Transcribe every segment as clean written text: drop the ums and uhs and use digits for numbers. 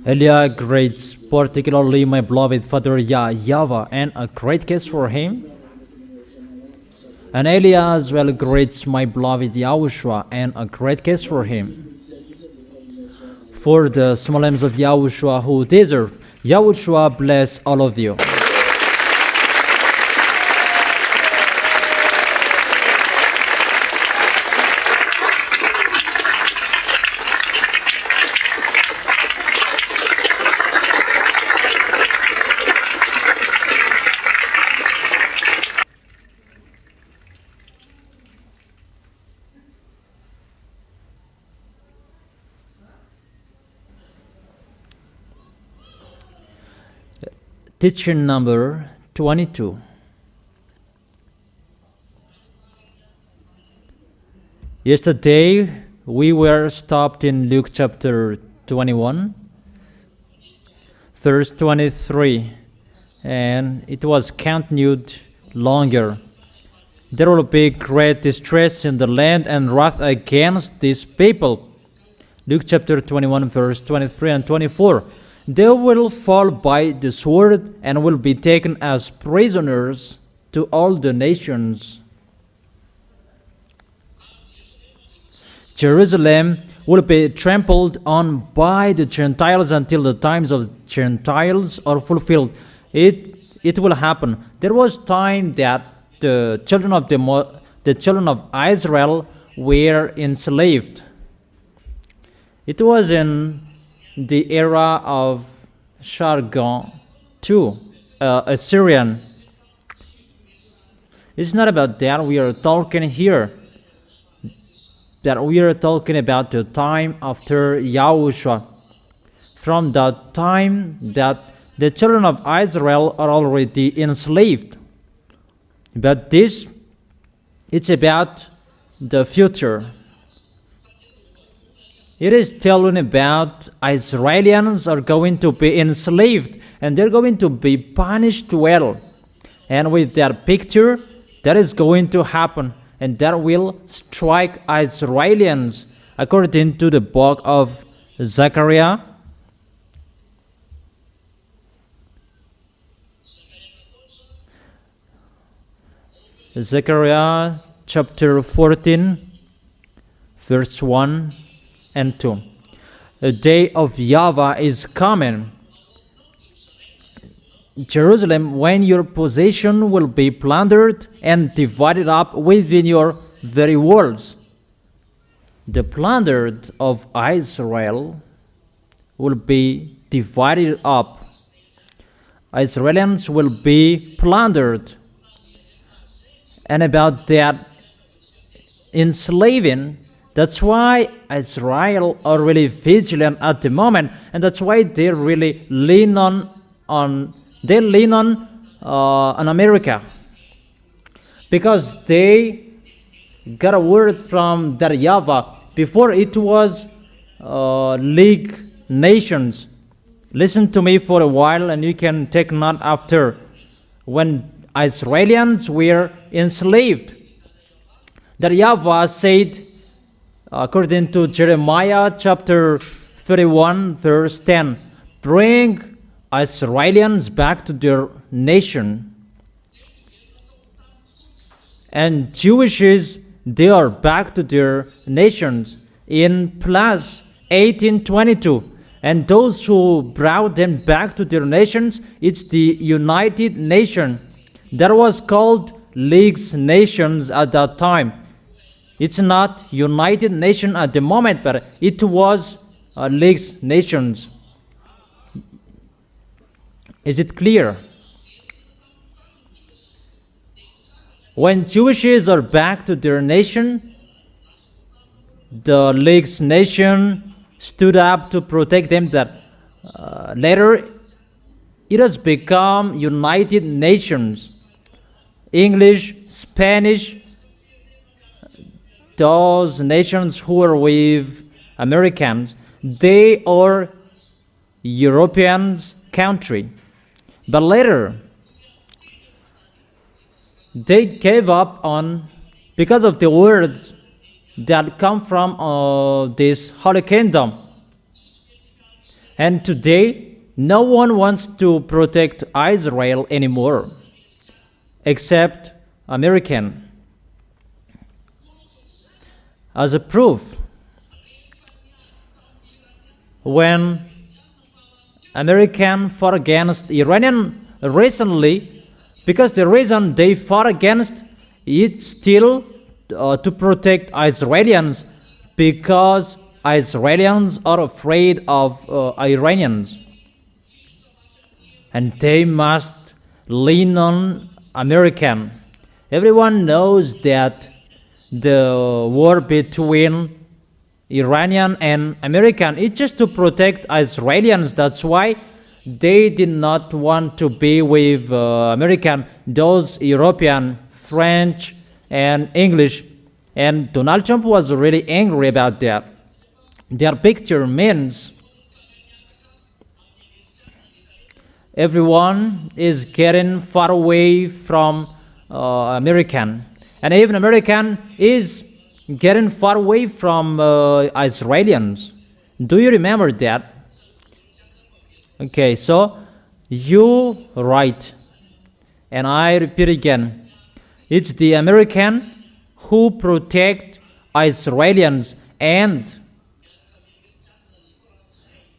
Elia greets particularly my beloved father YAHVAH, and a great kiss for him. And Elia as well greets my beloved YAHOSHUA, and a great kiss for him. For the small names of YAHOSHUA who deserve, YAHOSHUA bless all of you. Teaching number 22. Yesterday we were stopped in Luke chapter 21, verse 23, and it was continued longer. There will be great distress in the land and wrath against these people. Luke chapter 21, verse 23 and 24. They will fall by the sword and will be taken as prisoners to all the nations. Jerusalem will be trampled on by the Gentiles until the times of Gentiles are fulfilled. It will happen. There was time that the children of Israel were enslaved. It was in the era of Sargon II, Assyrian. It's not about that we are talking here. That we are talking about the time after YAHOSHUA. From the time that the children of Israel are already enslaved. But this, it's about the future. It is telling about Israelians are going to be enslaved and they're going to be punished well. And with that picture, that is going to happen, and that will strike Israelians according to the book of Zechariah. Zechariah chapter 14, verse 1 and 2. The day of YAHVAH is coming. Jerusalem, when your possession will be plundered and divided up within your very walls. The plundered of Israel will be divided up. Israelians will be plundered. And about that enslaving, that's why Israel are really vigilant at the moment, and that's why they really lean on America, because they got a word from their YAHVAH. Before it was League Nations. Listen to me for a while, and you can take note after. When Israelians were enslaved, their YAHVAH said, according to Jeremiah chapter 31, verse 10, bring Israelians back to their nation. And Jewishes, they are back to their nations in plus 1822. And those who brought them back to their nations, it's the United Nation. That was called League's Nations at that time. It's not United Nation at the moment, but it was League's Nations. Is it clear? When Jewishes are back to their nation, the League's Nation stood up to protect them. That later it has become United Nations. English, Spanish, those nations who are with Americans, they are European country. But later, they gave up on, because of the words that come from this Holy Kingdom. And today, no one wants to protect Israel anymore, except American. As a proof, when American fought against Iranian recently, because the reason they fought against it still to protect Israelis, because Israelis are afraid of Iranians, and they must lean on American. Everyone knows that the war between Iranian and American is just to protect Israelis. That's why they did not want to be with American, those European, French, and English. And Donald Trump was really angry about that. Their picture means everyone is getting far away from American, and even American is getting far away from Israelis. Do you remember that? Okay, so you right, and I repeat again, it's the American who protect Israelis, and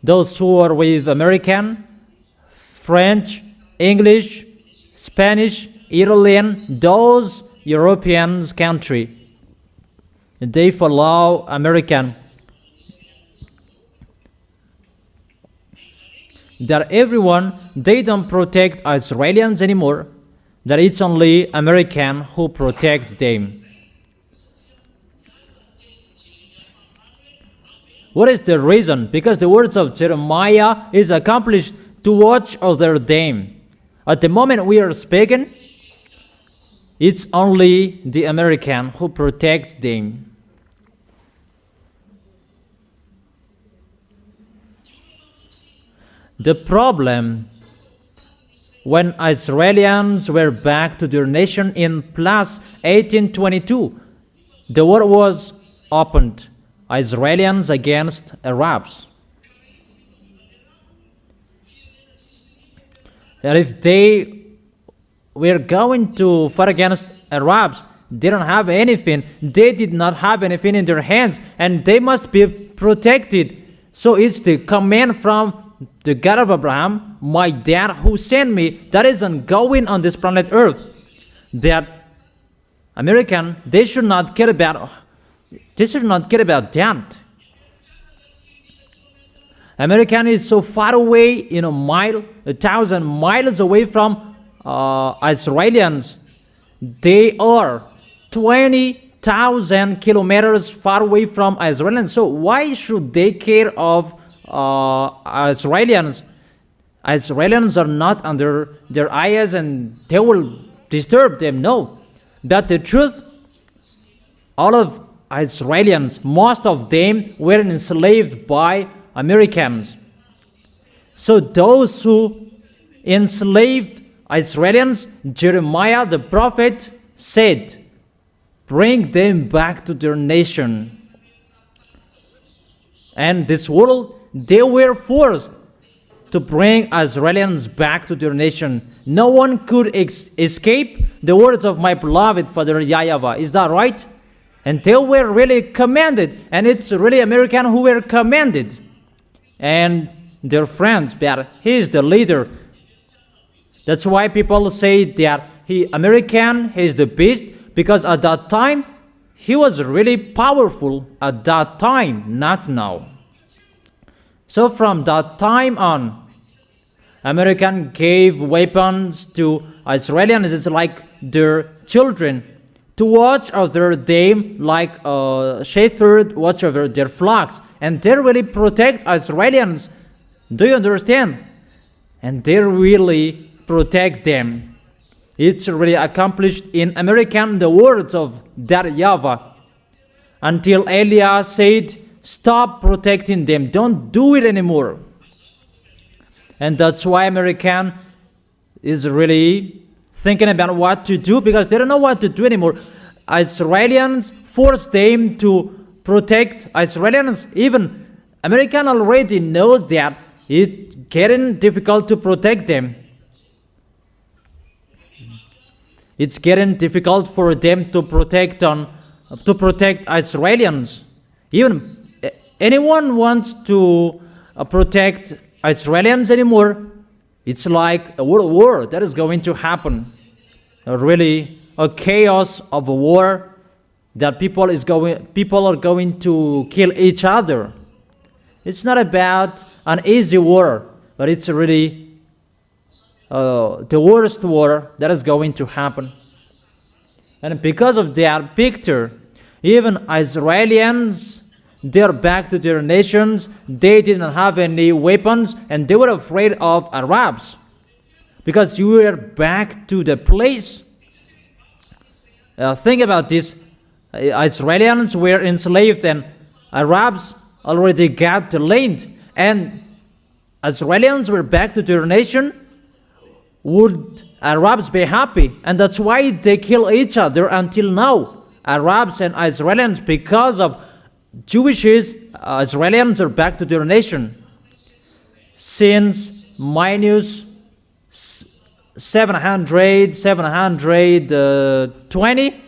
those who are with American, French, English, Spanish, Italian, those European country, they follow American. That everyone, they don't protect Israelis anymore, that it's only American who protect them. What is the reason? Because the words of Jeremiah is accomplished to watch over them. At the moment we are speaking, it's only the American who protects them. The problem, when Israelis were back to their nation in plus 1822, the war was opened, Israelis against Arabs. And if they were going to fight against Arabs, they don't have anything. They did not have anything in their hands, and they must be protected. So it's the command from the God of Abraham, my dad who sent me, that is ongoing on this planet Earth. That American, they should not care about that. American is so far away, in a mile, 1,000 miles away from Israelis. They are 20,000 kilometers far away from Israelis. So why should they care of Israelis? Israelis are not under their eyes and they will disturb them. No. But the truth, all of Israelis, most of them were enslaved by Americans. So those who enslaved Israelis, Jeremiah the prophet said, bring them back to their nation. And this world, they were forced to bring Israelis back to their nation. No one could escape the words of my beloved Father YAHVAH. Is that right? And they were really commanded, and it's really American who were commanded. And their friends, but he is the leader. That's why people say that American is the beast, because at that time he was really powerful at that time, not now. So from that time on, American gave weapons to Israelis. It's like their children, to watch over them like a shepherd watch over their flocks. And they really protect Israelis. Do you understand? And they really protect them. It's really accomplished in American, the words of that YAHVAH. Until Elias said, stop protecting them. Don't do it anymore. And that's why American is really thinking about what to do, because they don't know what to do anymore. Israelis force them to protect Israelis. Even American already knows that it's getting difficult to protect them. It's getting difficult for them to protect Israelis. Even anyone wants to protect Israelis anymore, it's like a world war that is going to happen. Really, a chaos of a war that people are going to kill each other. It's not about an easy war, but it's really the worst war that is going to happen. And because of that picture, even Israelis, they're back to their nations. They didn't have any weapons, and they were afraid of Arabs, because you were back to the place. Think about this. Israelis were enslaved, and Arabs already got the land, and Israelis were back to their nation. Would Arabs be happy? And that's why they kill each other until now. Arabs and Israelis, because of Jewish Israelis are back to their nation. Since minus 720,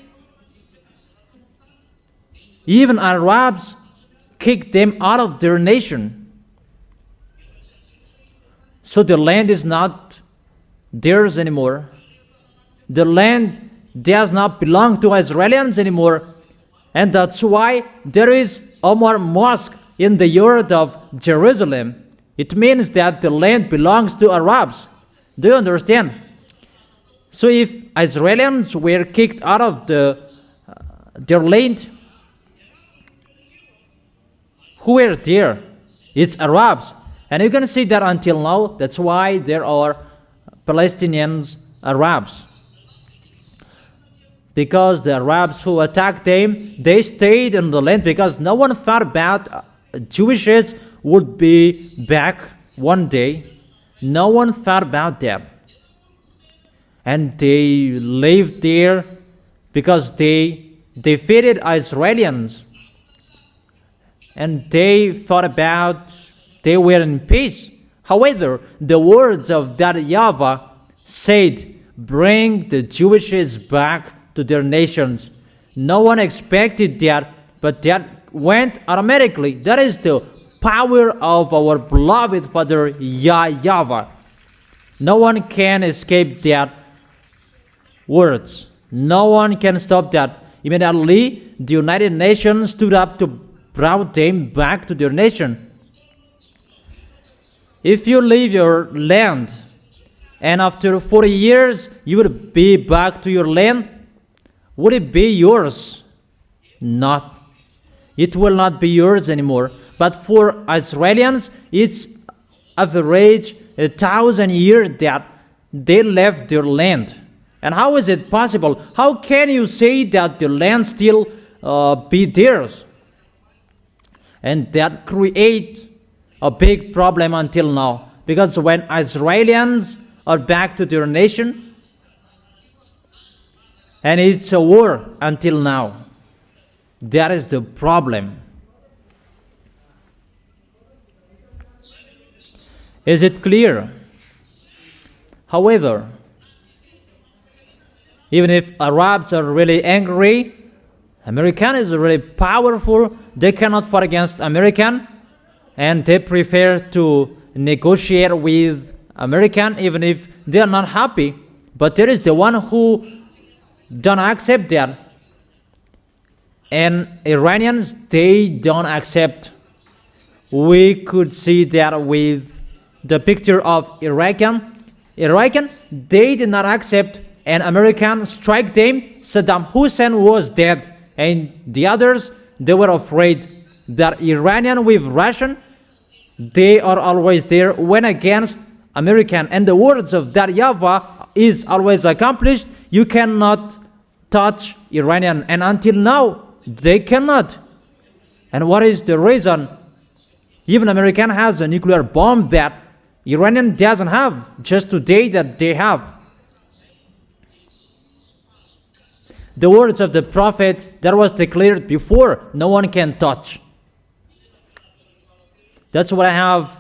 even Arabs kicked them out of their nation. So the land is not theirs anymore. The land does not belong to Israelis anymore. And that's why there is Omar Mosque in the yard of Jerusalem. It means that the land belongs to Arabs. Do you understand? So if Israelis were kicked out of their land, who were there? It's Arabs. And you can see that until now. That's why there are Palestinians, Arabs. Because the Arabs who attacked them, they stayed in the land because no one thought about Jewishes would be back one day. No one thought about that. And they lived there because they defeated Israelis. And they thought about they were in peace. However, the words of that YAHVAH said, bring the Jewishes back to their nations. No one expected that, but that went automatically. That is the power of our beloved Father YAHVAH. No one can escape that words. No one can stop that. Immediately, the United Nations stood up to bring them back to their nation. If you leave your land and after 40 years you would be back to your land, would it be yours? Not. It will not be yours anymore. But for Israelis, it's average 1,000 years that they left their land. And how is it possible? How can you say that the land still be theirs? And that creates a big problem until now. Because when Israelis are back to their nation, and it's a war until now. That is the problem. Is it clear? However, even if Arabs are really angry, American is really powerful, they cannot fight against American, and they prefer to negotiate with American even if they are not happy. But there is the one who don't accept that. And Iranians, they don't accept. We could see that with the picture of Iranian, they did not accept, and American strike them. Saddam Hussein was dead, and the others, they were afraid that Iranian with Russian, they are always there when against American. And the words of that YAHVAH is always accomplished. You cannot touch Iranian, and until now they cannot. And what is the reason? Even American has a nuclear bomb that Iranian doesn't have, just today that they have. The words of the prophet that was declared before, no one can touch. That's what I have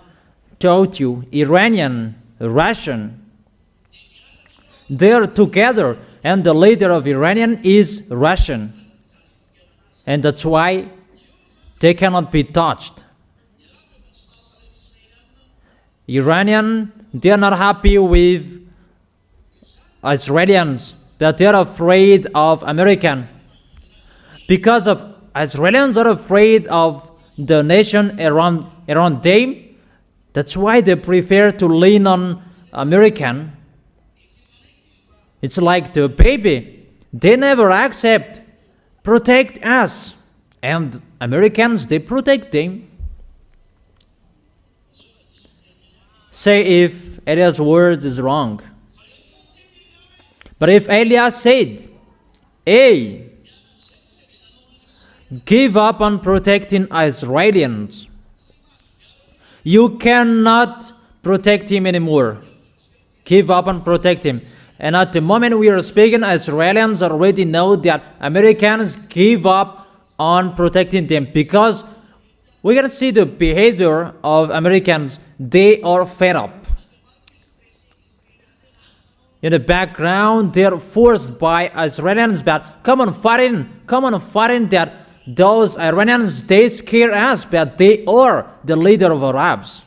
told you, Iranian, Russian, they're together, and the leader of Iranian is Russian. And that's why they cannot be touched. Iranian, they are not happy with Israelis, but they are afraid of American. Because of Israelis are afraid of the nation around them, that's why they prefer to lean on American. It's like the baby. They never accept, protect us. And Americans, they protect them. Say if Elias' word is wrong. But if Elias said, hey, give up on protecting Israelis, you cannot protect him anymore. Give up and protect him. And at the moment we are speaking, Israelis already know that Americans give up on protecting them, because we can see the behavior of Americans. They are fed up. In the background, they are forced by Israelis that come on fighting, that those Iranians, they scare us, but they are the leader of Arabs.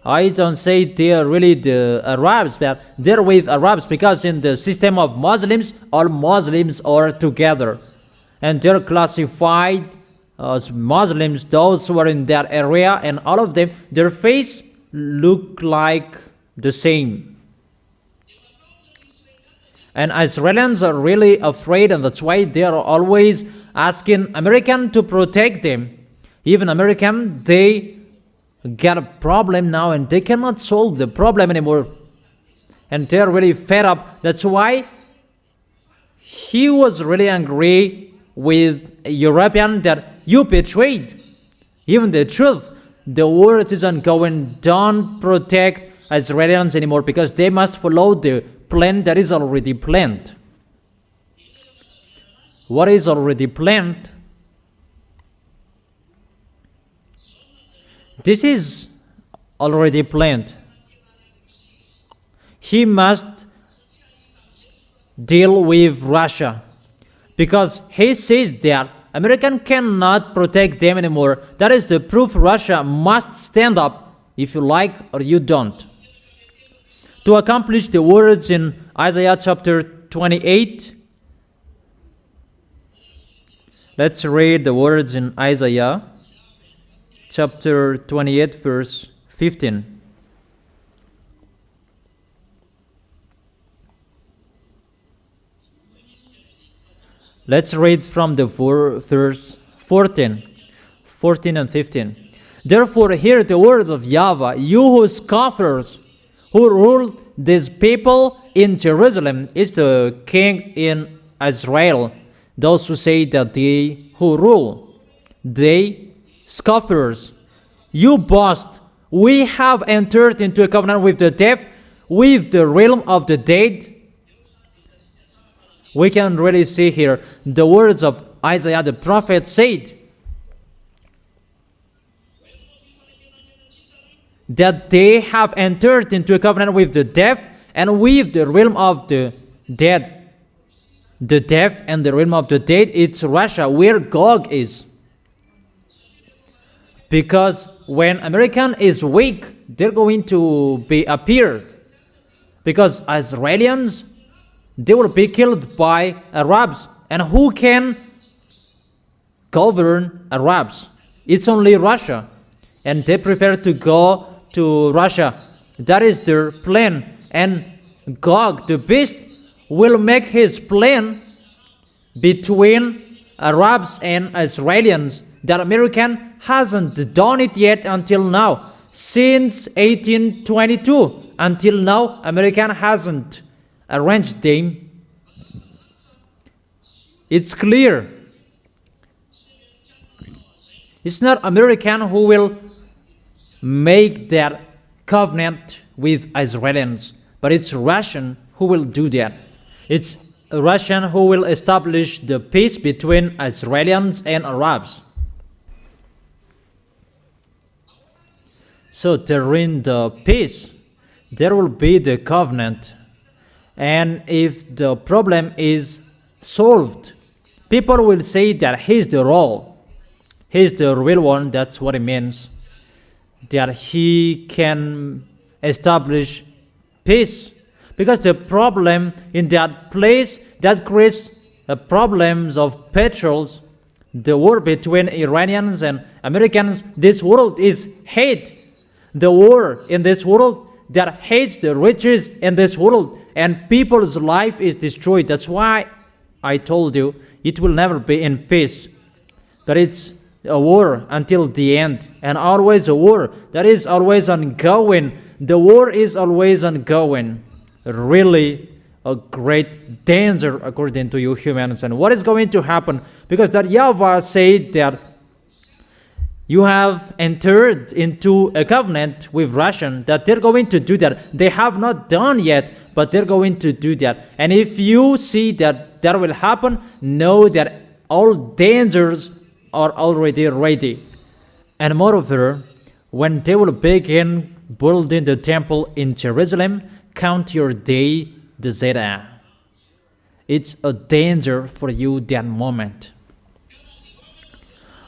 I don't say they are really the Arabs, but they're with Arabs, because in the system of Muslims, all Muslims are together. And they're classified as Muslims, those who are in that area, and all of them, their face look like the same. And Israelis are really afraid, and that's why they are always asking American to protect them. Even American, they get a problem now, and they cannot solve the problem anymore. And they're really fed up. That's why he was really angry with European that you betrayed even the truth. The word isn't going, don't protect Israelis anymore, because they must follow the plan that is already planned. What is already planned? This is already planned. He must deal with Russia, because he says that American cannot protect them anymore. That is the proof. Russia must stand up, if you like or you don't, to accomplish the words in Isaiah chapter 28. Let's read the words in Isaiah chapter 28, verse 15. Let's read from the verse 14 and 15. Therefore hear the words of YAHVAH, you who scoffers, who rule this people in Jerusalem. Is the king in Israel. Those who say that they who rule, they scoffers. You boast, we have entered into a covenant with the dead, with the realm of the dead. We can really see here the words of Isaiah the prophet said that they have entered into a covenant with the dead and with the realm of the dead. The dead and the realm of the dead, it's Russia, where Gog is. Because when American is weak, they're going to be appeared. Because Israelis, they will be killed by Arabs. And who can govern Arabs? It's only Russia. And they prefer to go to Russia. That is their plan. And Gog, the beast, will make his plan between Arabs and Israelis. That American hasn't done it yet until now. Since 1822 until now, American hasn't arranged them. It's clear. It's not American who will make that covenant with Israelis, but it's Russian who will do that. It's Russian who will establish the peace between Israelis and Arabs. So during the peace, there will be the covenant. And if the problem is solved, people will say that he's the role. He's the real one, that's what it means. That he can establish peace. Because the problem in that place that creates problems of petrols, the war between Iranians and Americans, this world is hate. The war in this world that hates the riches in this world, and people's life is destroyed. That's why I told you it will never be in peace. That it's a war until the end, and always a war that is always ongoing. The war is always ongoing. Really a great danger according to you humans. And what is going to happen? Because that YAHVAH said that you have entered into a covenant with Russia, that they're going to do that. They have not done yet, but they're going to do that. And if you see that that will happen, know that all dangers are already ready. And moreover, when they will begin building the temple in Jerusalem, count your day, the Zeta. It's a danger for you that moment.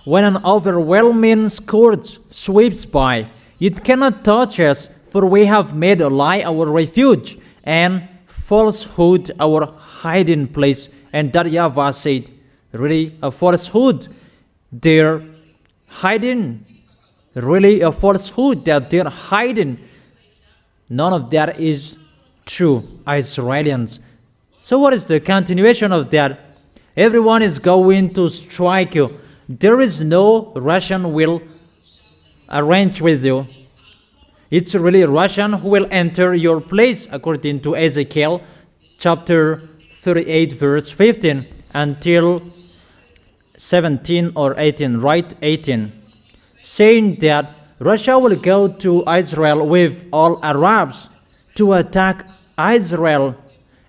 When an overwhelming scourge sweeps by, it cannot touch us, for we have made a lie our refuge, and falsehood our hiding place. And that YAHVAH said, really a falsehood, they're hiding. Really a falsehood that they're hiding. None of that is true, Israelians. So what is the continuation of that? Everyone is going to strike you. There is no Russian will arrange with you. It's really Russian who will enter your place, according to Ezekiel chapter 38 verse 15 until 17 or 18, right? 18, saying that Russia will go to Israel with all Arabs to attack Israel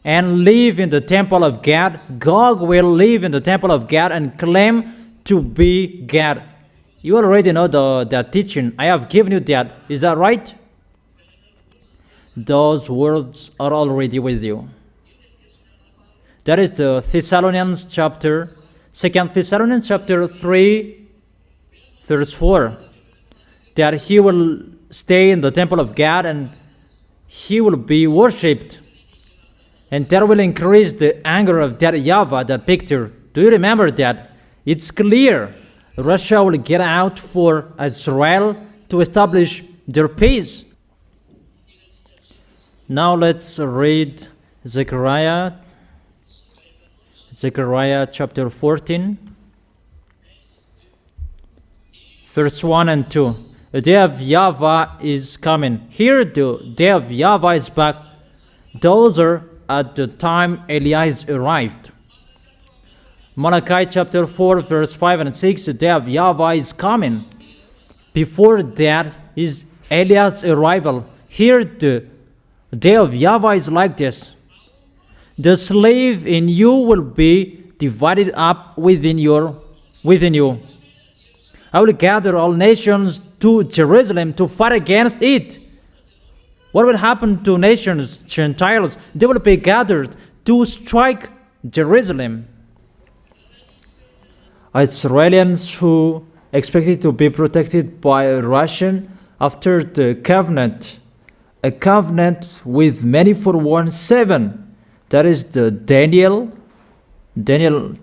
and live in the temple of God. Gog will live in the temple of God and claim to be God. You already know that teaching. I have given you that. Is that right? Those words are already with you. That is the Thessalonians chapter, 2 Thessalonians chapter 3, verse 4. That he will stay in the temple of God and he will be worshipped. And that will increase the anger of that YAHVAH, that picture. Do you remember that? It's clear Russia will get out for Israel to establish their peace. Now let's read Zechariah chapter 14, verse 1 and 2. The day of YAHVAH is coming. Here the day of YAHVAH is back. Those are at the time Elias arrived. Malachi chapter 4 verse 5 and 6. The day of YAHVAH is coming. Before that is Elias' arrival. Here the day of YAHVAH is like this. The slave in you will be divided up within you. I will gather all nations to Jerusalem to fight against it. What will happen to nations, Gentiles? They will be gathered to strike Jerusalem. Israelians who expected to be protected by Russian after the covenant, a covenant with many forewarned 7. That is the Daniel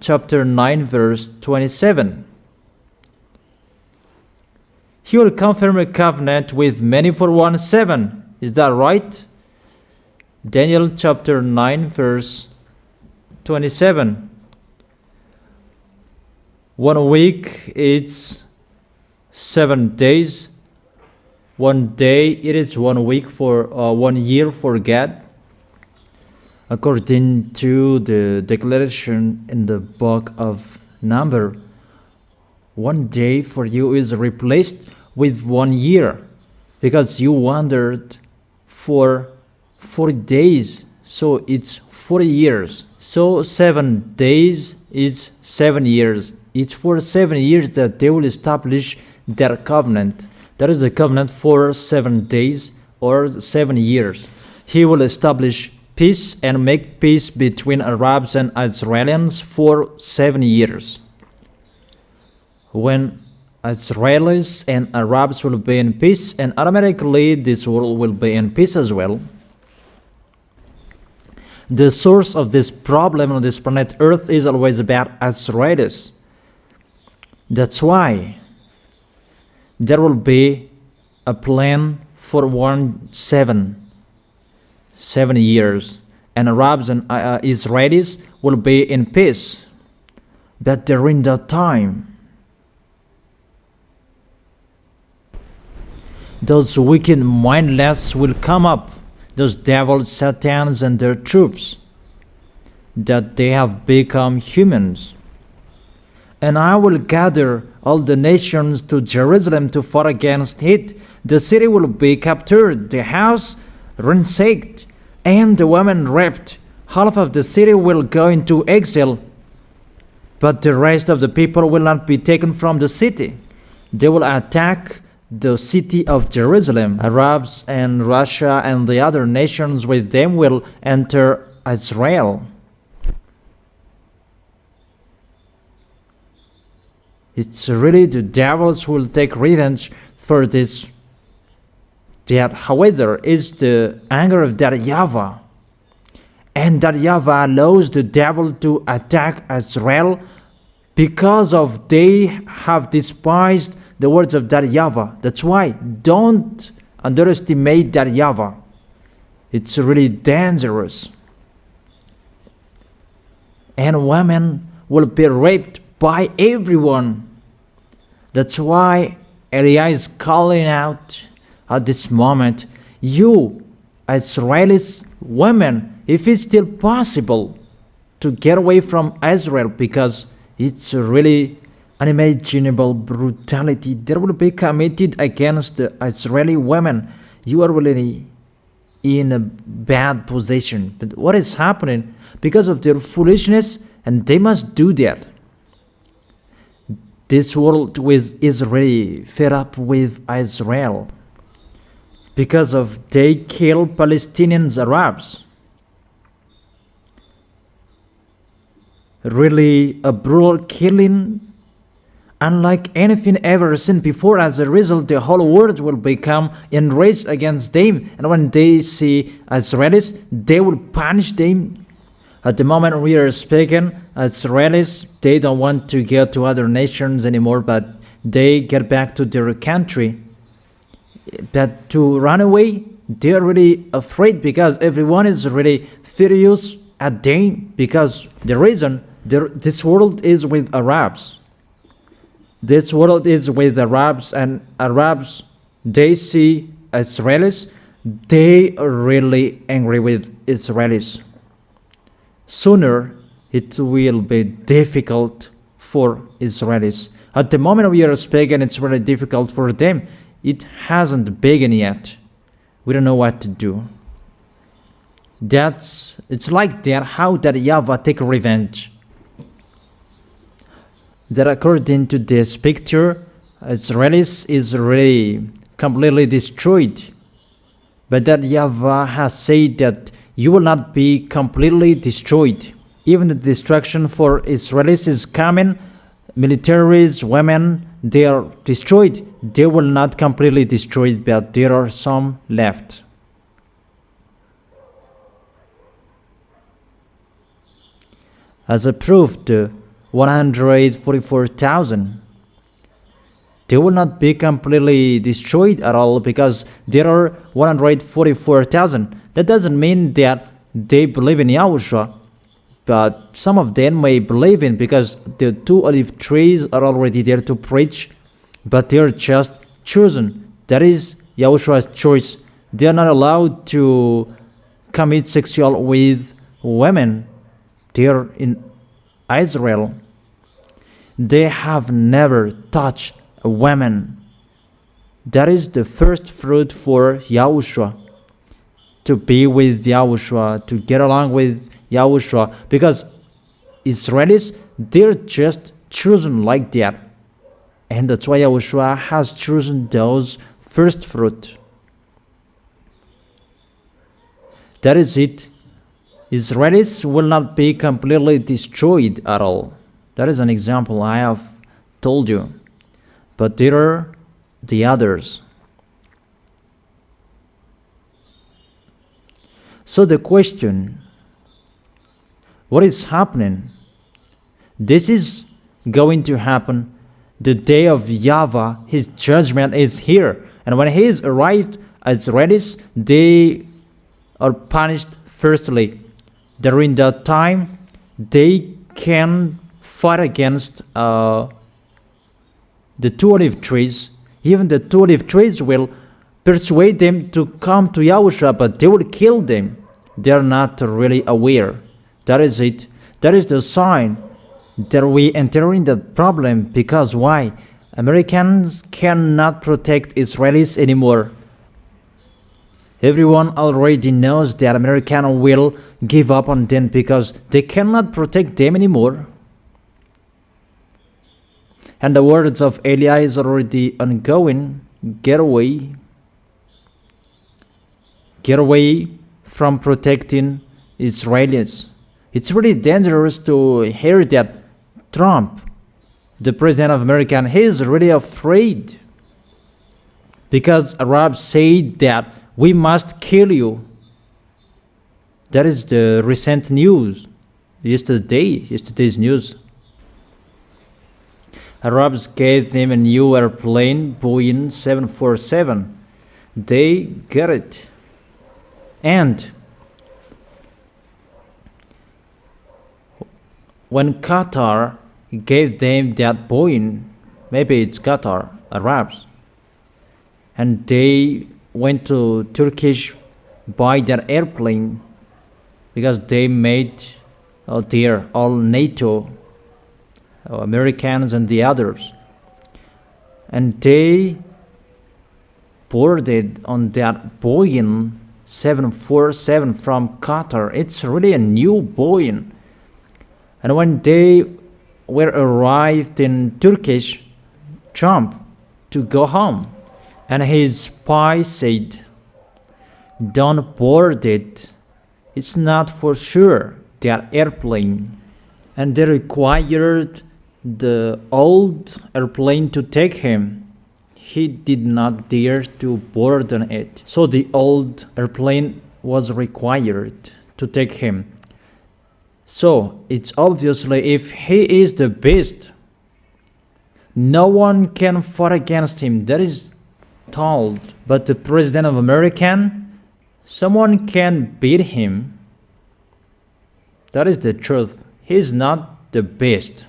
chapter 9 verse 27. He will confirm a covenant with many for 1:7. Is that right? Daniel chapter 9 verse 27. 1 week is 7 days. 1 day it is 1 week for 1 year for God. According to the declaration in the book of Number, 1 day for you is replaced with 1 year, because you wandered for 40 days, so it's 40 years. So 7 days is 7 years. It's for 7 years that they will establish their covenant. That is the covenant for 7 days or 7 years. He will establish peace and make peace between Arabs and Israelis for 7 years. When Israelis and Arabs will be in peace, and automatically this world will be in peace as well. The source of this problem on this planet Earth is always about Israelis. That's why there will be a plan for 7 years, and Arabs and Israelis will be in peace. But during that time, those wicked mindless will come up, those devils, satans, and their troops, that they have become humans. And I will gather all the nations to Jerusalem to fight against it. The city will be captured, the house ransacked, and the women raped. Half of the city will go into exile, but the rest of the people will not be taken from the city. They will attack the city of Jerusalem. Arabs and Russia and the other nations with them will enter Israel. It's really the devils who will take revenge for this. That, however, is the anger of that YAHVAH. And that YAHVAH allows the devil to attack Israel because of they have despised the words of that YAHVAH. That's why don't underestimate that YAHVAH. It's really dangerous. And women will be raped by everyone. That's why Eliah is calling out at this moment, you Israelis women, if it's still possible to get away from Israel, because it's really unimaginable brutality that will be committed against the Israeli women. You are really in a bad position. But what is happening? Because of their foolishness, and they must do that. This world is really fed up with Israel because of they kill Palestinians, Arabs. Really a brutal killing unlike anything ever seen before. As a result, the whole world will become enraged against them, and when they see Israelis, they will punish them. At the moment we are speaking, Israelis, they don't want to go to other nations anymore, but they get back to their country. But to run away, they are really afraid because everyone is really furious at them, because the reason this world is with Arabs. This world is with Arabs, and Arabs, they see Israelis, they are really angry with Israelis. Sooner it will be difficult for Israelis. At the moment we are speaking, it's really difficult for them. It hasn't begun yet. We don't know what to do. It's like that, how that YAHVAH take revenge. That according to this picture, Israelis is really completely destroyed. But that YAHVAH has said that you will not be completely destroyed. Even the destruction for Israelis is coming. Militaries, women, they are destroyed. They will not completely destroyed, but there are some left. As a proof, the 144,000, they will not be completely destroyed at all, because there are 144,000. That doesn't mean that they believe in Yahushua, but some of them may believe in, because the 2 olive trees are already there to preach, but they are just chosen. That is Yahushua's choice. They are not allowed to commit sexual with women. They are in Israel. They have never touched a woman. That is the first fruit for Yahushua, to be with Yahushua, to get along with Yahushua, because Israelis, they're just chosen like that. And that's why YAHOSHUA has chosen those first fruit. That is it. Israelis will not be completely destroyed at all. That is an example I have told you. But there are the others. So the question, what is happening? This is going to happen the day of YAHVAH. His judgment is here. And when he is arrived as Israelis, they are punished firstly. During that time, they can fight against the two olive trees. Even the two olive trees will persuade them to come to YAHOSHUA, but they will kill them. They are not really aware. That is it. That is the sign that we enter in the problem. Because why? Americans cannot protect Israelis anymore. Everyone already knows that Americans will give up on them because they cannot protect them anymore. And the words of Eli is already ongoing. Get away. Get away from protecting Israelis. It's really dangerous to hear that Trump, the president of America, he is really afraid because Arabs say that we must kill you. That is the recent news, yesterday's news. Arabs gave them a new airplane, Boeing 747. They get it. And when Qatar gave them that Boeing, maybe it's Qatar, Arabs, and they went to Turkish buy that airplane because they made there all NATO, Americans and the others, and they boarded on that Boeing 747 from Qatar. It's really a new Boeing. And when they were arrived in Turkish, Trump to go home, and his spy said, don't board it. It's not for sure that airplane. And they required the old airplane to take him. He did not dare to board on it. So the old airplane was required to take him. So it's obviously if he is the best, no one can fight against him. That is told. But the president of America, someone can beat him. That is the truth. He is not the best.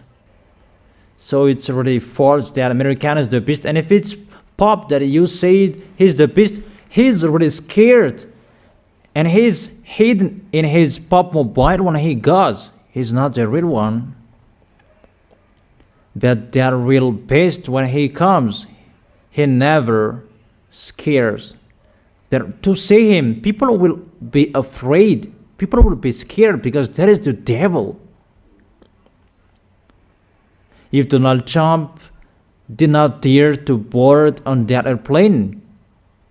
So it's really false that American is the best. And if it's Pop that you said he's the best, he's really scared. And he's hidden in his Pop mobile when he goes. He's not the real one. But the real best, when he comes, he never scares. But to see him, people will be afraid. People will be scared because that is the devil. If Donald Trump did not dare to board on that airplane,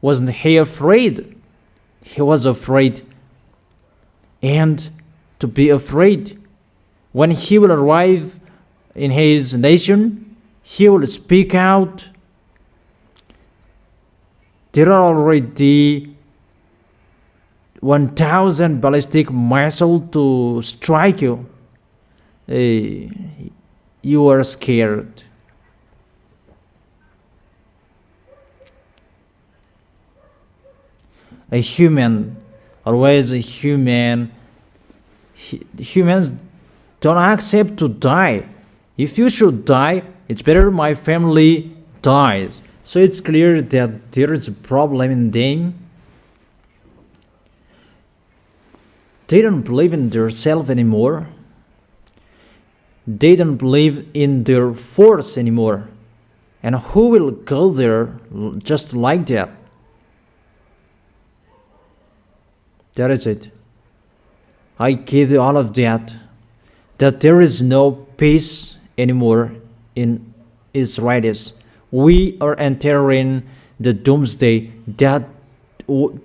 wasn't he afraid? He was afraid. And to be afraid, when he will arrive in his nation, he will speak out. There are already 1,000 ballistic missiles to strike you. You are scared. A human, always a human. Humans don't accept to die. If you should die, it's better my family dies. So it's clear that there is a problem in them. They don't believe in themselves anymore. They don't believe in their force anymore. And who will go there just like that? That is it. I give you all of that. That there is no peace anymore in Israelis. we are entering the doomsday,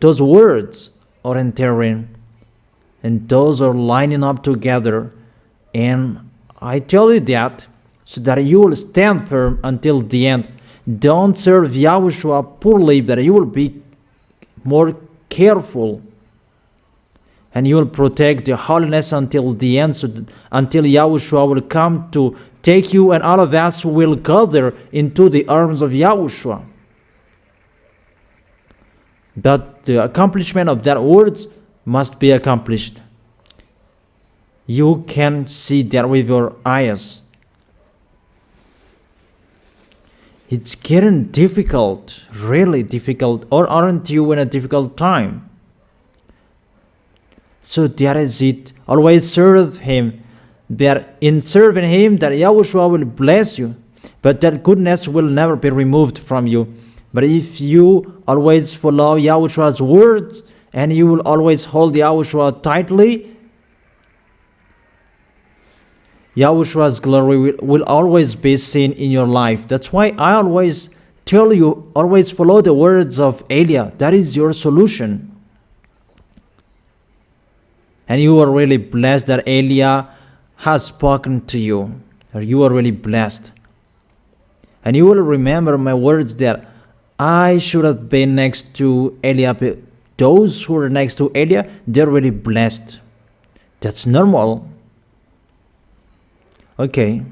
those words are entering, and those are lining up together. And I tell you that so that you will stand firm until the end. Don't serve Yahushua poorly, but you will be more careful, and you will protect the holiness until the end, until Yahushua will come to take you, and all of us will gather into the arms of Yahushua. But the accomplishment of that words must be accomplished. You can see that with your eyes. It's getting difficult, really difficult, or aren't you in a difficult time? So that is it. Always serve Him. That in serving Him, that Yahushua will bless you, but that goodness will never be removed from you. But if you always follow Yahushua's words, and you will always hold Yahushua tightly, Yahushua's glory will always be seen in your life. That's why I always tell you, always follow the words of Elia. That is your solution. And you are really blessed that Elia has spoken to you. You are really blessed. And you will remember my words that I should have been next to Elia. Those who are next to Elia, they're really blessed. That's normal. Okay.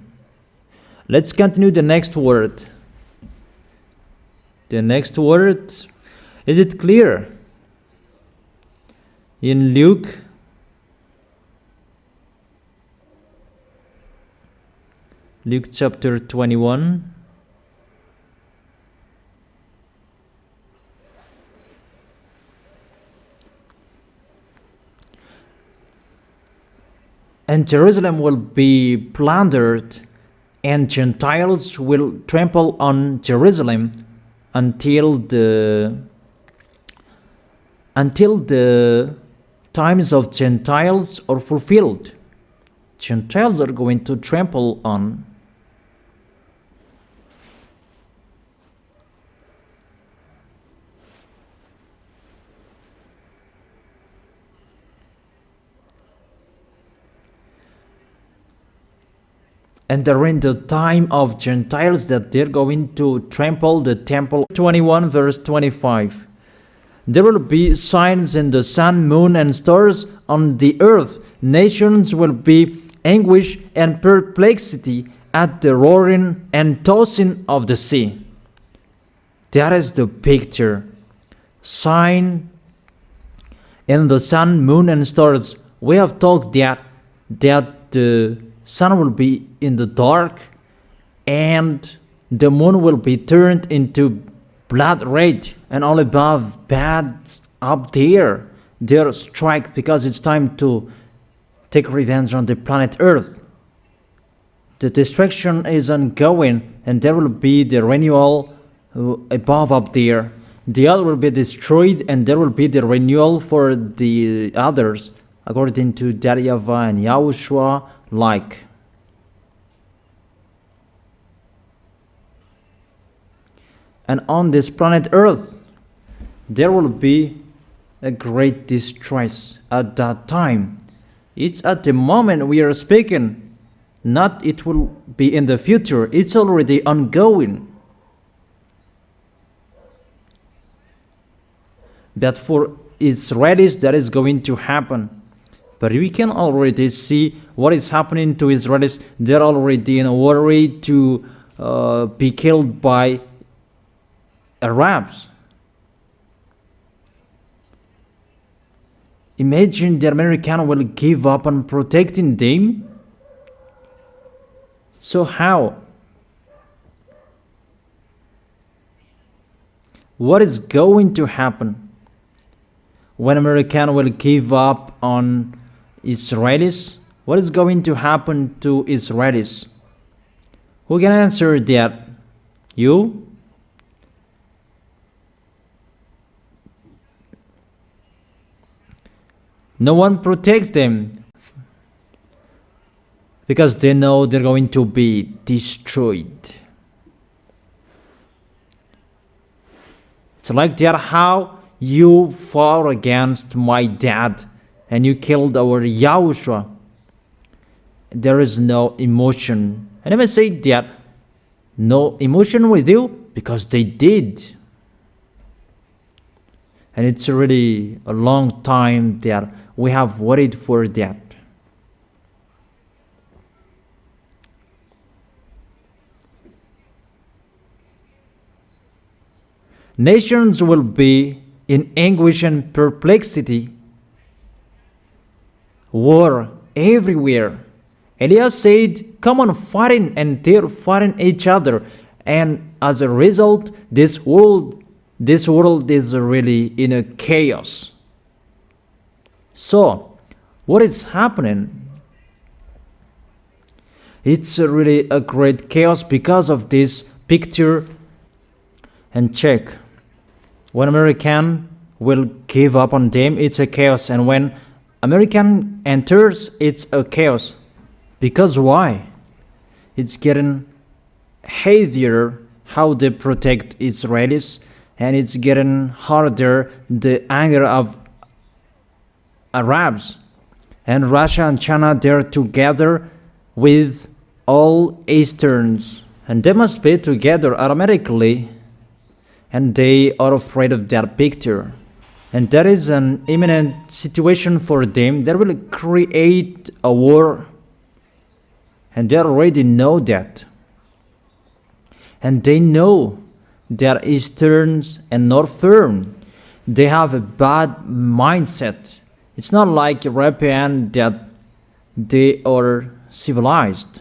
Let's continue the next word. The next word, is it clear? In Luke chapter 21. And Jerusalem will be plundered, and Gentiles will trample on Jerusalem until the times of Gentiles are fulfilled. Gentiles are going to trample on. And during the time of Gentiles that they're going to trample the temple. 21 verse 25. There will be signs in the sun, moon, and stars on the earth. Nations will be anguish and perplexity at the roaring and tossing of the sea. That is the picture. Sign in the sun, moon, and stars. We have talked that the sun will be in the dark, and the moon will be turned into blood red, and all above bad up there, they're strike because it's time to take revenge on the planet Earth. The destruction is ongoing, and there will be the renewal above up there. The other will be destroyed, and there will be the renewal for the others, according to YAHVAH and Yahushua like. And on this planet Earth, there will be a great distress at that time. It's at the moment we are speaking, not it will be in the future. It's already ongoing. But for Israelis, that is going to happen. But we can already see what is happening to Israelis. They're already in a worry to be killed by Arabs. Imagine the American will give up on protecting them. So how? What is going to happen when American will give up on Israelis? What is going to happen to Israelis? Who can answer that? You? No one protects them because they know they're going to be destroyed. It's like that how you fought against my dad and you killed our Yahushua. There is no emotion. I never say that no emotion with you because they did. And it's really a long time that we have waited for that. Nations will be in anguish and perplexity, war everywhere. Elias said, come on fighting, and they're fighting each other. And as a result, this world is really in a chaos. So, what is happening? It's really a great chaos because of this picture. And check. When American will give up on them, it's a chaos. And when American enters, it's a chaos. Because why? It's getting heavier how they protect Israelis, and it's getting harder the anger of Arabs. And Russia and China, they're together with all Easterns, and they must be together automatically. And they are afraid of that picture. And that is an imminent situation for them that will create a war. And they already know that. And they know that Easterns and Northern, they have a bad mindset. It's not like European that they are civilized.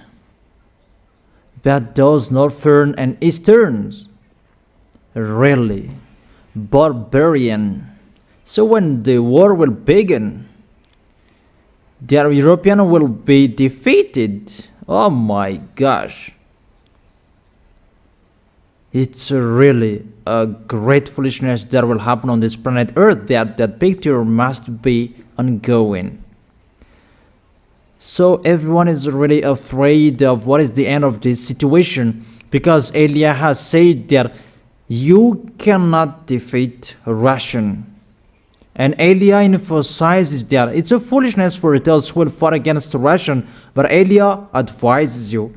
But those Northern and Easterns, really barbarian. So when the war will begin, the European will be defeated. Oh my gosh. It's really a great foolishness that will happen on this planet Earth. That picture must be ongoing. So everyone is really afraid of what is the end of this situation, because Elia has said that you cannot defeat Russian. And Elia emphasizes that it's a foolishness for those who will fight against Russian, but Elia advises you,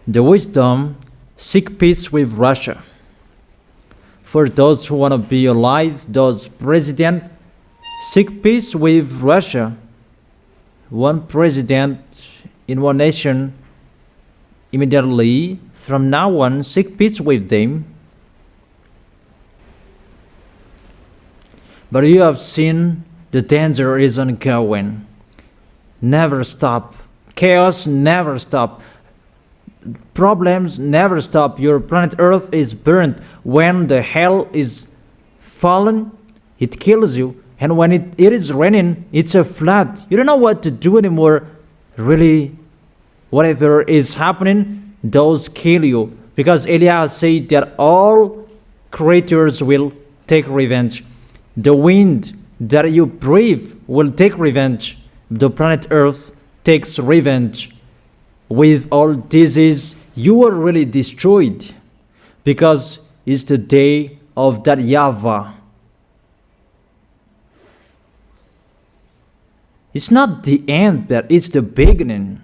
the wisdom, seek peace with Russia. For those who want to be alive, those president, seek peace with Russia. One president in one nation, immediately from now on, seek peace with them. But you have seen the danger is ongoing. Never stop. Chaos never stop. Problems never stop. Your planet Earth is burnt. When the hell is fallen, it kills you. And when it is raining, it's a flood. You don't know what to do anymore. Really, whatever is happening, those kill you. Because Elias said that all creatures will take revenge. The wind that you breathe will take revenge. The planet Earth takes revenge. With all disease, you are really destroyed, because it's the day of that YAHVAH. It's not the end, but it's the beginning.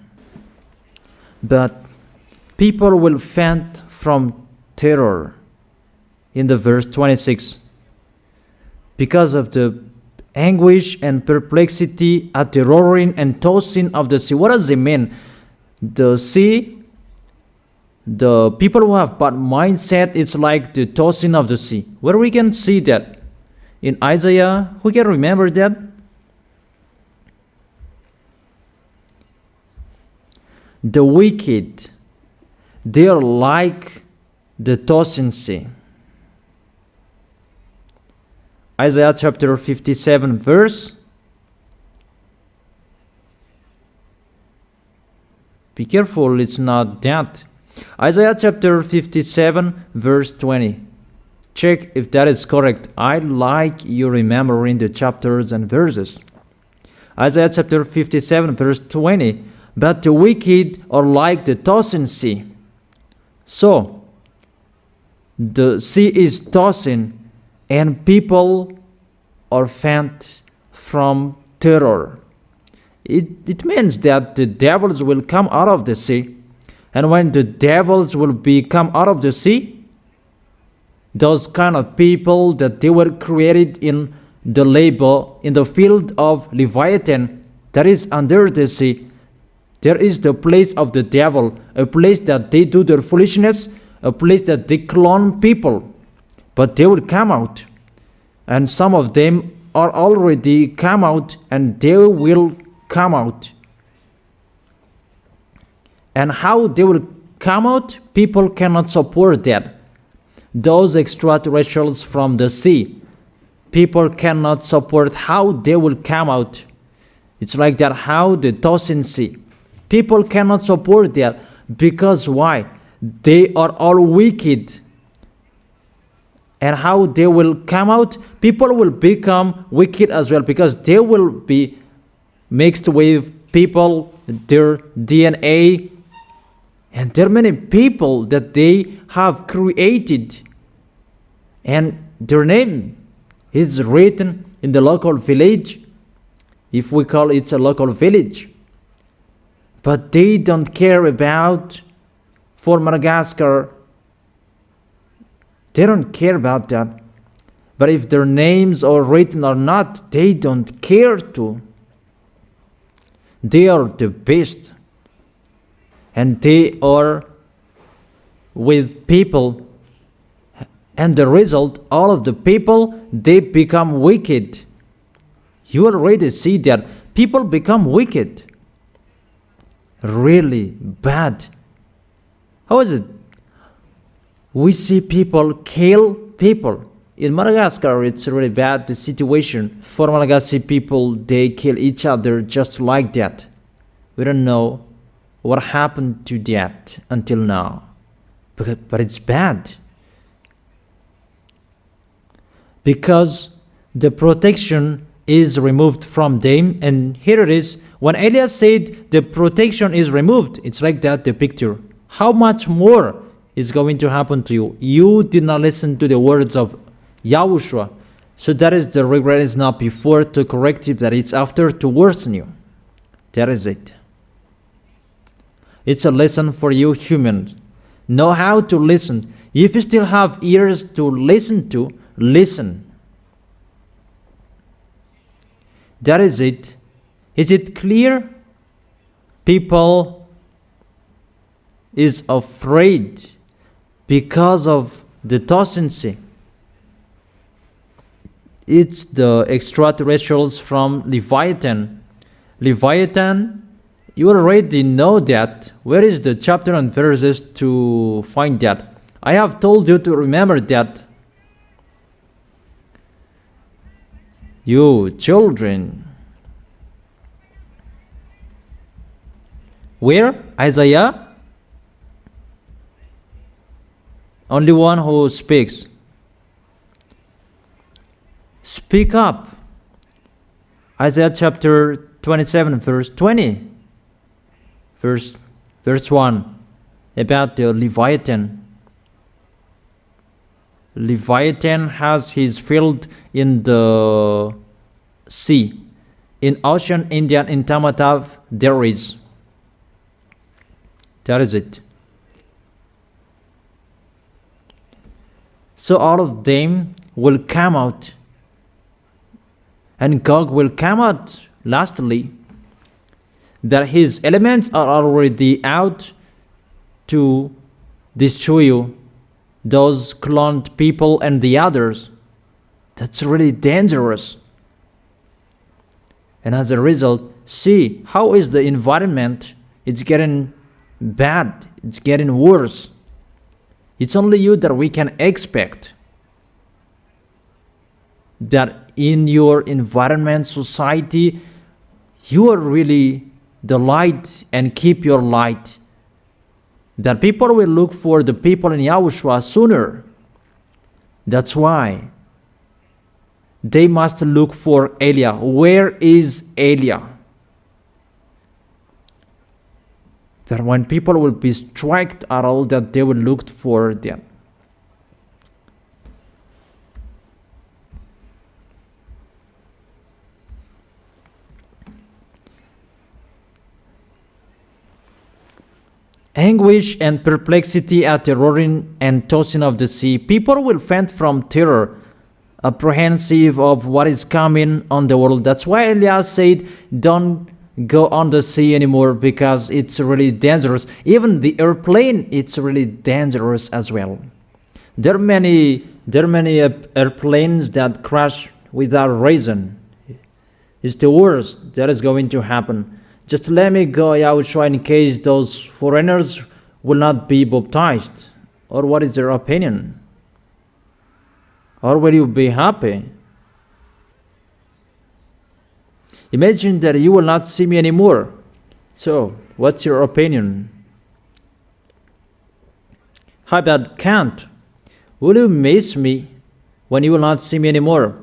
But people will faint from terror in the verse 26. Because of the anguish and perplexity at the roaring and tossing of the sea. What does it mean? The sea, the people who have bad mindset, it's like the tossing of the sea. Where we can see that? In Isaiah, who can remember that? The wicked, they are like the tossing sea. Isaiah chapter 57 verse. Be careful, it's not that. Isaiah chapter 57 verse 20. Check if that is correct. I like you remembering the chapters and verses. Isaiah chapter 57 verse 20. But the wicked are like the tossing sea. So, the sea is tossing, and people are faint from terror. It means that the devils will come out of the sea. And when the devils will be come out of the sea, those kind of people that they were created in the labor, in the field of Leviathan, that is under the sea, there is the place of the devil, a place that they do their foolishness, a place that they clone people. But they will come out. And some of them are already come out, and they will come out. And how they will come out, people cannot support that. Those extraterrestrials from the sea, people cannot support how they will come out. It's like that, how the Tosin Sea. People cannot support that. Because why? They are all wicked. And how they will come out, people will become wicked as well, because they will be mixed with people, their DNA, and there are many people that they have created, and their name is written in the local village, if we call it a local village. But they don't care about, for Madagascar, they don't care about that. But if their names are written or not, they don't care to. They are the best. And they are with people. And the result, all of the people, they become wicked. You already see that people become wicked. Really bad. How is it? We see people kill people. In Madagascar, it's really bad, the situation. For Malagasy people, they kill each other just like that. We don't know what happened to that until now. But it's bad. Because the protection is removed from them. And here it is. When Elias said the protection is removed, it's like that, the picture. How much more is going to happen to you? You did not listen to the words of YAHOSHUA. So that is the regret is not before to correct you, that it's after to worsen you. That is it. It's a lesson for you humans. Know how to listen. If you still have ears to listen to, listen. That is it. Is it clear? People is afraid because of the Tosin Sea. It's the extraterrestrials from Leviathan. Leviathan, you already know that. Where is the chapter and verses to find that? I have told you to remember that. You children. Where? Isaiah? Only one who speaks. Speak up. Isaiah chapter 27, verse 20. Verse 1. About the Leviathan. Leviathan has his field in the sea. In Ocean Indian, in Tamatav, there is. That is it. So all of them will come out. And Gog will come out lastly. That his elements are already out to destroy you. Those cloned people and the others. That's really dangerous. And as a result, see how is the environment. It's getting bad. It's getting worse. It's only you that we can expect. That in your environment, society, you are really the light and keep your light. That people will look for the people in YAHOSHUA sooner. That's why they must look for Elia. Where is Elia? That when people will be struck at all, that they will look for them. anguish and perplexity at the roaring and tossing of the sea. People will faint from terror, apprehensive of what is coming on the world. That's why Elias said, don't go on the sea anymore, because it's really dangerous. Even the airplane, it's really dangerous as well. There are many airplanes that crash without reason. It's the worst that is going to happen. Just let me go, Yahushua, in case those foreigners will not be baptized. Or what is their opinion? Or will you be happy? Imagine that you will not see me anymore. So, what's your opinion? How about Kant? Will you miss me when you will not see me anymore?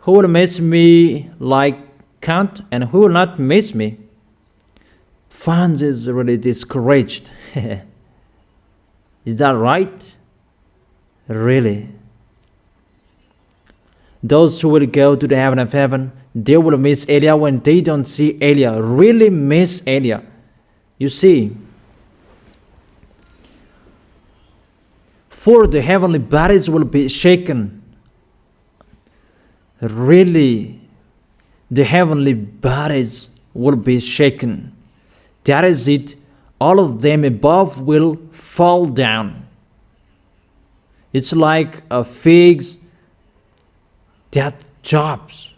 Who will miss me like Kant, and who will not miss me? Franz is really discouraged. Is that right? Really? Those who will go to the heaven of heaven, they will miss Elia when they don't see Elia. Really miss Elia. You see, for the heavenly bodies will be shaken. Really, the heavenly bodies will be shaken. That is it. All of them above will fall down. It's like a figs that drops,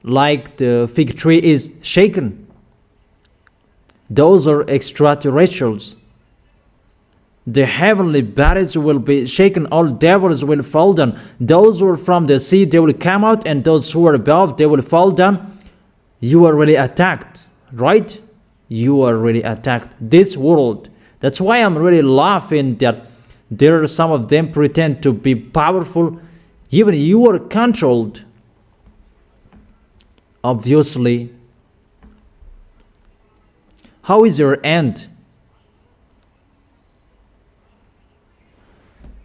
like the fig tree is shaken. Those are extraterrestrials. The heavenly bodies will be shaken. All devils will fall down. Those who are from the sea, they will come out, and those who are above, they will fall down. You are really attacked, right? You are really attacked. This world. That's why I'm really laughing that there are some of them pretend to be powerful. Even you are controlled. Obviously. How is your end?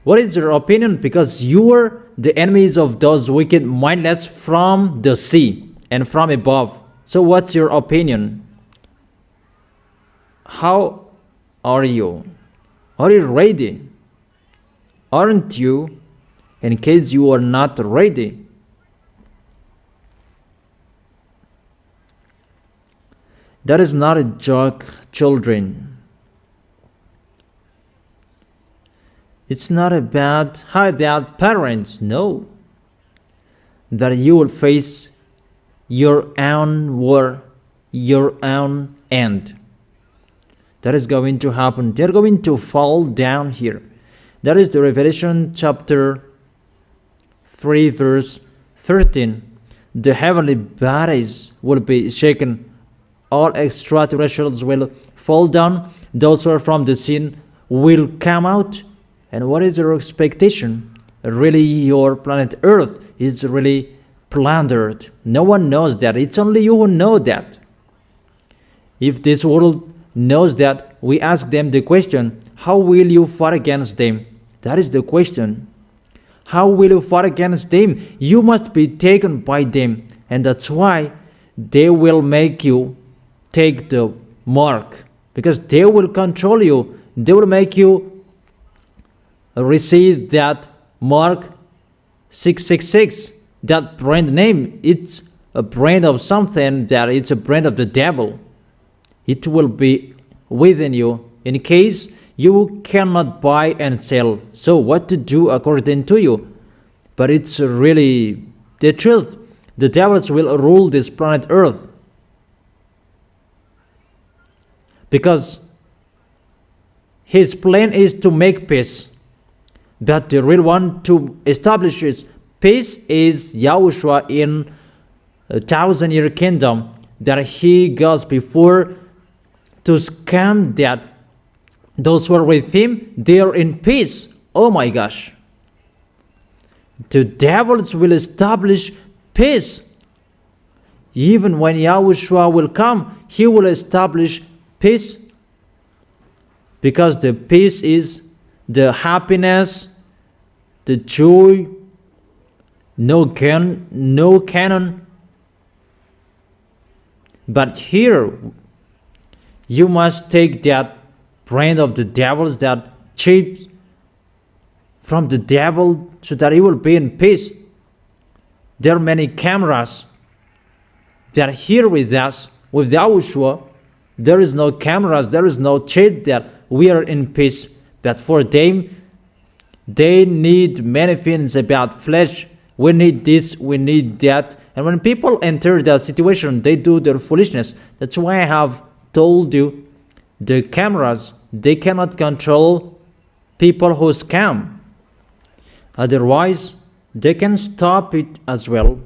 What is your opinion? Because you are the enemies of those wicked mindless from the sea and from above. So what's your opinion? How are you? Are you ready? Aren't you? In case you are not ready, that is not a joke, children. It's not about how about parents, no. That you will face your own war, your own end. That is going to happen. They're going to fall down here. That is the Revelation chapter 3 verse 13. The heavenly bodies will be shaken. All extraterrestrials will fall down. Those who are from the sea will come out. And what is your expectation? Really, your planet Earth is really plundered. No one knows that. It's only you who know that. If this world knows that, we ask them the question, how will you fight against them? That is the question. How will you fight against them? You must be taken by them. And that's why they will make you take the mark. Because they will control you. They will make you receive that mark 666, that brand name. It's a brand of something, that it's a brand of the devil. It will be within you in case you cannot buy and sell. So what to do according to you? But it's really the truth. The devils will rule this planet Earth. Because his plan is to make peace. But the real one to establish his peace is Yahushua in a 1,000-year kingdom, that he goes before to scam that those who are with him, they are in peace. Oh my gosh. The devils will establish peace. Even when Yahushua will come, he will establish peace. Because the peace is the happiness, the joy, no canon. But here, you must take that brand of the devils that cheat from the devil so that he will be in peace. There are many cameras that are here with us. With Yahushua, there is no cameras, there is no cheat that we are in peace. But for them, they need many things about flesh. We need this, we need that. And when people enter that situation, they do their foolishness. That's why I have told you, the cameras, they cannot control people who scam. Otherwise, they can stop it as well.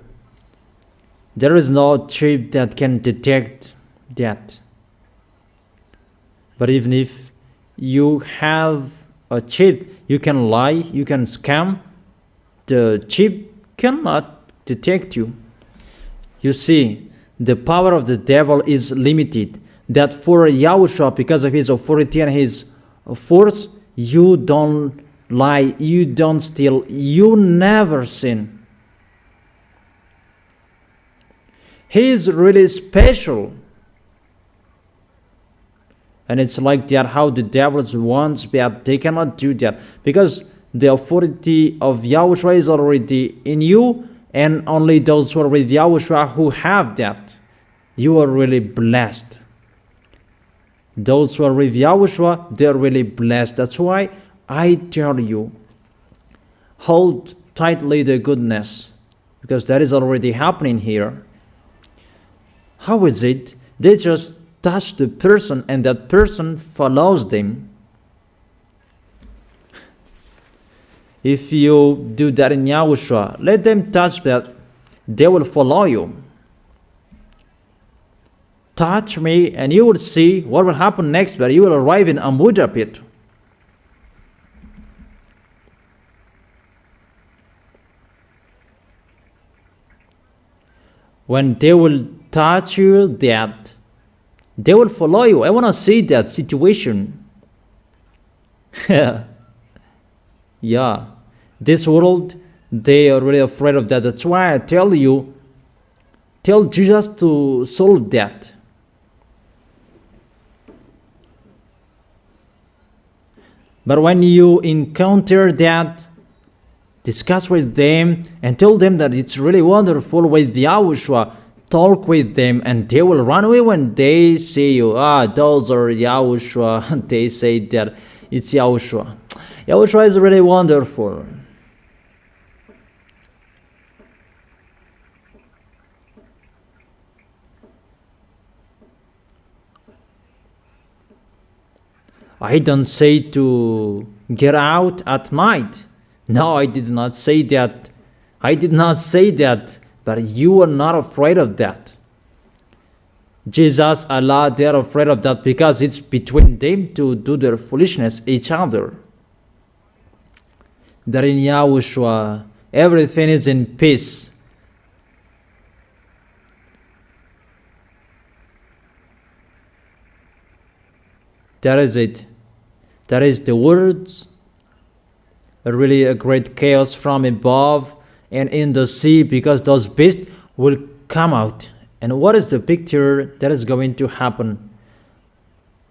There is no chip that can detect that. But even if you have a chip, you can lie, you can scam, the chip cannot detect you. You see, the power of the devil is limited. That for Yahushua, because of his authority and his force, you don't lie, you don't steal, you never sin. He is really special. And it's like that how the devils wants, but they cannot do that. Because the authority of Yahushua is already in you, and only those who are with Yahushua who have that. You are really blessed. Those who are with Yahushua, they are really blessed. That's why I tell you, hold tightly the goodness, because that is already happening here. How is it? They just touch the person and that person follows them. If you do that in Yahushua, let them touch that, they will follow you. Touch me and you will see what will happen next, but you will arrive in Amuda pit. When they will touch you, that they will follow you. I want to see that situation. Yeah, this world, they are really afraid of that. That's why I tell you, tell Jesus to solve that. But when you encounter that, discuss with them and tell them that it's really wonderful with Yahushua. Talk with them and they will run away when they see you. Those are Yahushua. They say that it's Yahushua. Yahushua is really wonderful. I don't say to get out at night. No, I did not say that. I did not say that. But you are not afraid of that. Jesus, Allah, they are afraid of that because it's between them to do their foolishness, each other. That in Yahushua, everything is in peace. That is it. That is the words. Really a great chaos from above and in the sea, because those beasts will come out. And what is the picture that is going to happen?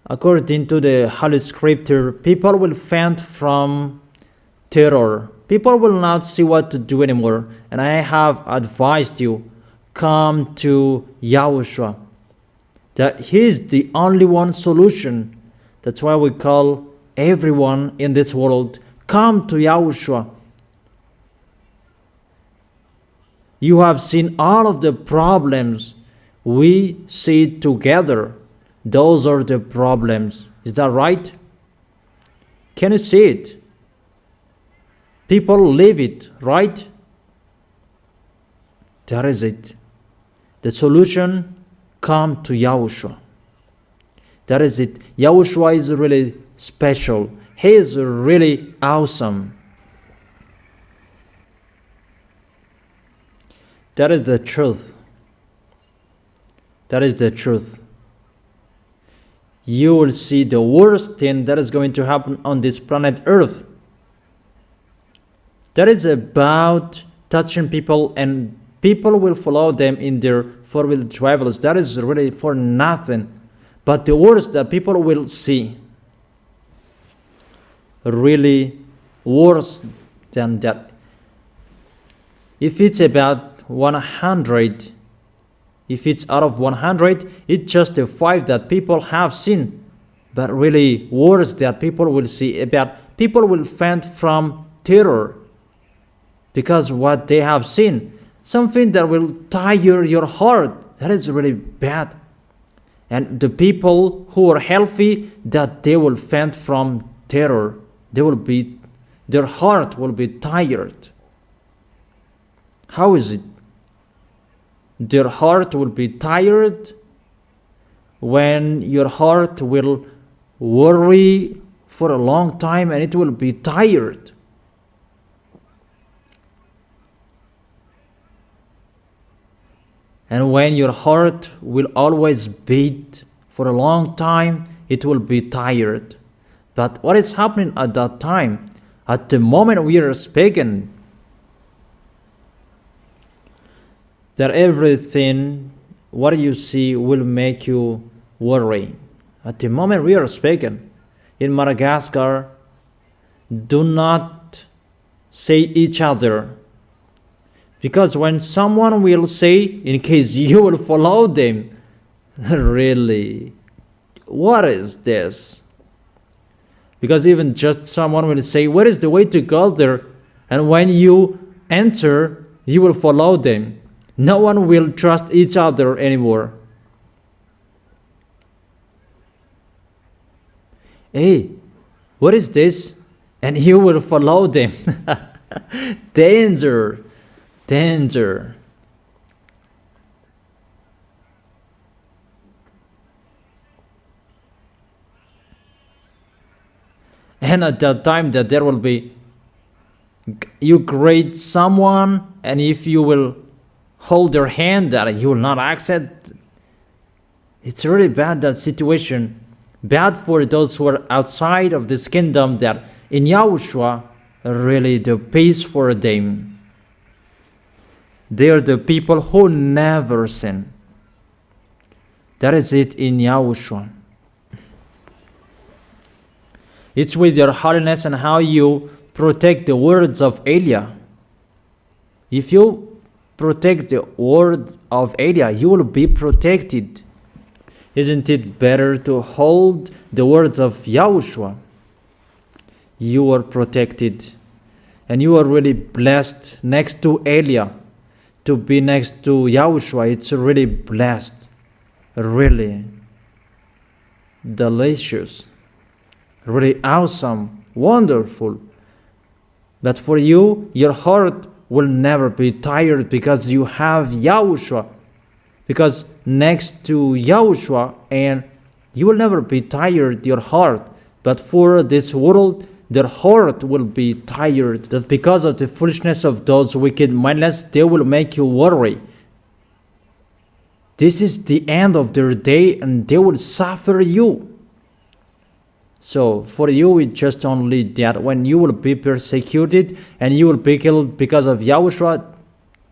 According to the Holy Scripture, people will faint from terror. People will not see what to do anymore. And I have advised you, come to Yahushua. That He is the only one solution. That's why we call everyone in this world, come to Yahushua. You have seen all of the problems. We see together. Those are the problems. Is that right? Can you see it? People live it, right? That is it. The solution, come to Yahushua. That is it. Yahushua is really special. He is really awesome. That is the truth. That is the truth. You will see the worst thing that is going to happen on this planet Earth. That is about touching people, and people will follow them in their four-wheel travels. That is really for nothing. But the worst that people will see, really worse than that. If it's about 100, if it's out of 100, it's just a 5 that people have seen. But really worse that people will see about, people will faint from terror because what they have seen, something that will tire your heart. That is really bad. And the people who are healthy, that they will faint from terror. Their heart will be tired. How is it? Their heart will be tired when your heart will worry for a long time and it will be tired. And when your heart will always beat for a long time, it will be tired. But what is happening at that time? At the moment we are speaking, that everything, what you see, will make you worry. At the moment we are speaking, in Madagascar, do not say each other. Because when someone will say, in case you will follow them, really, what is this? Because even just someone will say, what is the way to go there? And when you enter, you will follow them. No one will trust each other anymore. Hey, what is this? And you will follow them. Danger. Danger. And at that time that there will be, you greet someone, and if you will hold their hand, that you will not accept. It's really bad, that situation. Bad for those who are outside of this kingdom, that in Yahushua, really the peace for them. They are the people who never sin. That is it in Yahushua. It's with your holiness and how you protect the words of Elia. If you protect the words of Elia, you will be protected. Isn't it better to hold the words of Yahushua? You are protected. And you are really blessed next to Elia. To be next to Yahushua, it's really blessed. Really delicious. Really awesome. Wonderful. But for you, your heart will never be tired because you have Yahushua. Because next to Yahushua, and you will never be tired, your heart. But for this world, their heart will be tired. That because of the foolishness of those wicked mindless, they will make you worry. This is the end of their day, and they will suffer you. So for you, it's just only that when you will be persecuted and you will be killed because of Yahushua,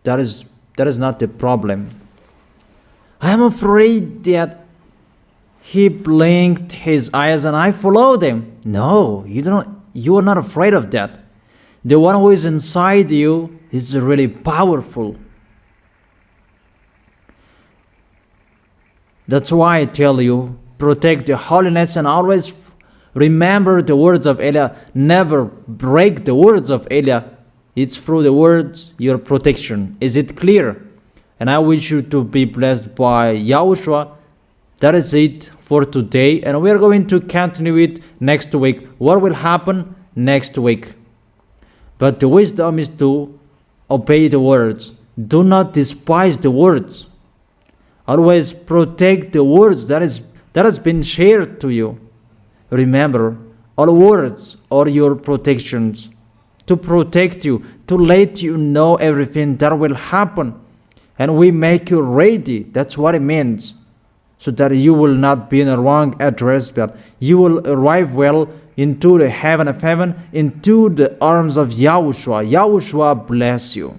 that is not the problem. I am afraid that he blinked his eyes and I followed him. No, you are not afraid of that. The one who is inside you is really powerful. That's why I tell you, protect the holiness and always remember the words of Elia. Never break the words of Elia. It's through the words your protection. Is it clear? And I wish you to be blessed by Yahushua. That is it for today. And we are going to continue it next week. What will happen next week? But the wisdom is to obey the words. Do not despise the words. Always protect the words that has been shared to you. Remember, all words are your protections. To protect you, to let you know everything that will happen. And we make you ready. That's what it means. So that you will not be in a wrong address, but you will arrive well into the heaven of heaven, into the arms of Yahushua. Yahushua bless you.